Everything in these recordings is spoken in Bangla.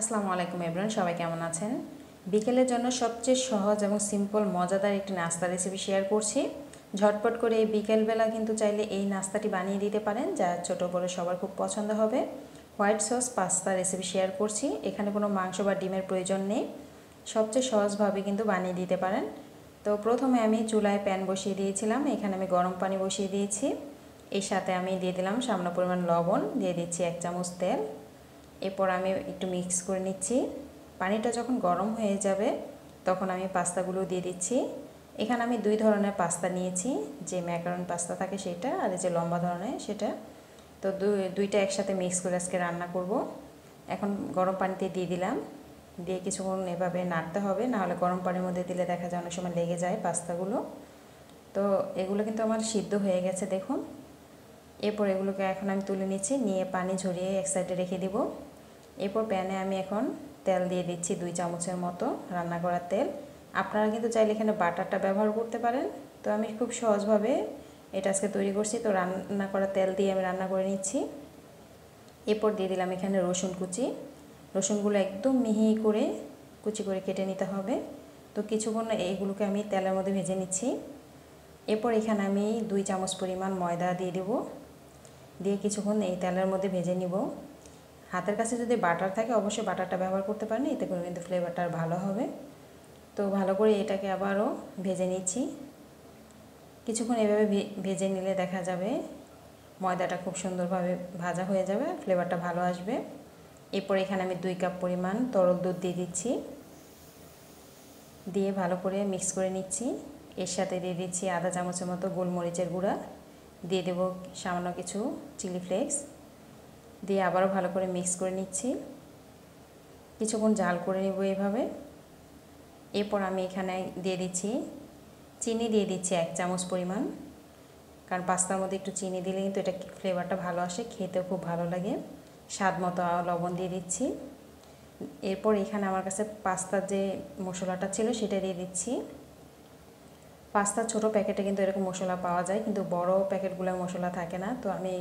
আসসালামু আলাইকুম এভরিওয়ান, সবাই কেমন আছেন? বিকেলের জন্য সবচেয়ে সহজ এবং সিম্পল মজাদার একটি নাস্তা রেসিপি শেয়ার করছি। ঝটপট করে এই বিকেলবেলা কিন্তু চাইলে এই নাস্তাটি বানিয়ে দিতে পারেন, যা ছোটো বড়ো সবার খুব পছন্দ হবে। White sauce pasta recipe share করছি। এখানে কোনো মাংস বা ডিমের প্রয়োজন নেই, সবচেয়ে সহজভাবে কিন্তু বানিয়ে দিতে পারেন। তো প্রথমে আমি চুলায় প্যান বসিয়ে দিয়েছিলাম, এখানে আমি গরম পানি বসিয়ে দিয়েছি। এর সাথে আমি দিয়ে দিলাম সামান্য পরিমাণ লবণ, দিয়ে দিচ্ছি 1 চামচ তেল। এরপর আমি একটু মিক্স করে নিচ্ছি। পানিটা যখন গরম হয়ে যাবে তখন আমি পাস্তাগুলো দিয়ে দিচ্ছি। এখানে আমি 2 ধরনের পাস্তা নিয়েছি, যে ম্যাকারন পাস্তা থাকে সেটা, আর যে লম্বা ধরনের সেটা। তো দুইটা একসাথে মিক্স করে আজকে রান্না করব। এখন গরম পানিতে দিয়ে দিলাম, দিয়ে কিছুক্ষণ এভাবে নাড়তে হবে, নাহলে গরম পানির মধ্যে দিলে দেখা যায় অনেক সময় লেগে যায় পাস্তাগুলো। তো এগুলো কিন্তু আমার সিদ্ধ হয়ে গেছে দেখুন। এরপর এগুলোকে এখন আমি তুলে নিচ্ছি, নিয়ে পানি ঝরিয়ে এক সাইডে রেখে দিব। এরপর প্যানে আমি এখন তেল দিয়ে দিচ্ছি 2 চামচের মতো রান্না করা তেল। আপনারা কিন্তু চাইলে এখানে বাটারটা ব্যবহার করতে পারেন। তো আমি খুব সহজভাবে এটা আজকে তৈরি করছি। তো রান্না করা তেল দিয়ে আমি রান্না করে নিচ্ছি। এরপর দিয়ে দিলাম এখানে রসুন কুচি। রসুনগুলো একদম মিহি করে কুচি করে কেটে নিতে হবে। তো কিছুক্ষণ এইগুলোকে আমি তেলের মধ্যে ভেজে নিচ্ছি। এরপর এখানে আমি 2 চামচ পরিমাণ ময়দা দিয়ে দেব, দিয়ে কিছুক্ষণ এই তেলের মধ্যে ভেজে নিব। হাতের কাছে যদি বাটার থাকে অবশ্যই বাটারটা ব্যবহার করতে পারেন, এতে করে কিন্তু ফ্লেভারটা ভালো হবে। তো ভালো করে এটাকে আবারও ভেজে নিচ্ছি। কিছুক্ষণ এভাবে ভেজে নিলে দেখা যাবে ময়দাটা খুব সুন্দরভাবে ভাজা হয়ে যাবে, ফ্লেভারটা ভালো আসবে। এরপর এখানে আমি 2 কাপ পরিমাণ তরল দুধ দিয়ে দিচ্ছি, দিয়ে ভালো করে মিক্স করে নিচ্ছি। এর সাথে দিয়ে দিচ্ছি আধা চামচের মতো গোলমরিচের গুঁড়া, দিয়ে দেব সামান্য কিছু চিলি ফ্লেক্স, দিয়ে আবারও ভালো করে মিক্স করে নিচ্ছি। কিছুক্ষণ জাল করে নেব এইভাবে। এরপর আমি এখানে দিয়ে দিচ্ছি চিনি, দিয়ে দিচ্ছি 1 চামচ পরিমাণ, কারণ পাস্তার মধ্যে একটু চিনি দিলে কিন্তু এটা ফ্লেভারটা ভালো আসে, খেতেও খুব ভালো লাগে। স্বাদ মতো লবণ দিয়ে দিচ্ছি। এরপর এখানে আমার কাছে পাস্তার যে মশলাটা ছিল সেটা দিয়ে দিচ্ছি। পাস্তার ছোটো প্যাকেটে কিন্তু এরকম মশলা পাওয়া যায়, কিন্তু বড় প্যাকেটগুলোর মশলা থাকে না। তো আমি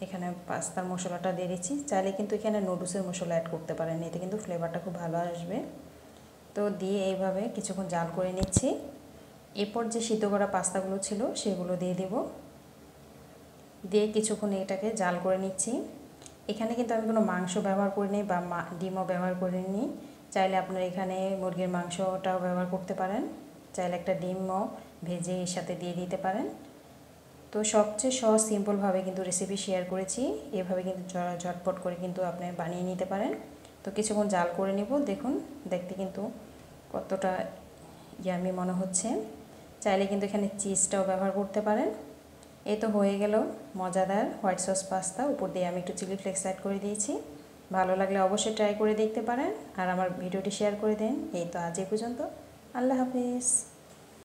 এখানে পাস্তার মশলাটা দিয়ে দিচ্ছি। চাইলে কিন্তু এখানে নুডলসের মশলা অ্যাড করতে পারেন, এতে কিন্তু ফ্লেভারটা খুব ভালো আসবে। তো দিয়ে এইভাবে কিছুক্ষণ জাল করে নিচ্ছি। এরপর যে সিদ্ধ করা পাস্তাগুলো ছিল সেগুলো দিয়ে দেব, দিয়ে কিছুক্ষণ এটাকে জাল করে নিচ্ছি। এখানে কিন্তু আমি কোনো মাংস ব্যবহার করিনি বা ডিমও ব্যবহার করিনি। চাইলে আপনারা এখানে মুরগির মাংসটাও ব্যবহার করতে পারেন, চাইলে একটা ডিমও ভেজে এর সাথে দিয়ে দিতে পারেন। তো সবচেয়ে সহজ সিম্পলভাবে কিন্তু রেসিপি শেয়ার করেছি, এভাবে কিন্তু ঝটপট করে কিন্তু আপনি বানিয়ে নিতে পারেন। তো কিছুক্ষণ জাল করে নেব। দেখুন দেখতে কিন্তু কতটা ইয়ামি মনে হচ্ছে। চাইলে কিন্তু এখানে চিজটাও ব্যবহার করতে পারেন। এই তো হয়ে গেল মজাদার হোয়াইট সস পাস্তা। উপর দিয়ে আমি একটু চিলি ফ্লেক্স অ্যাড করে দিয়েছি। ভালো লাগলে অবশ্যই ট্রাই করে দেখতে পারেন, আর আমার ভিডিওটি শেয়ার করে দেন। এই তো আজ এই পর্যন্ত। আল্লাহ হাফিজ।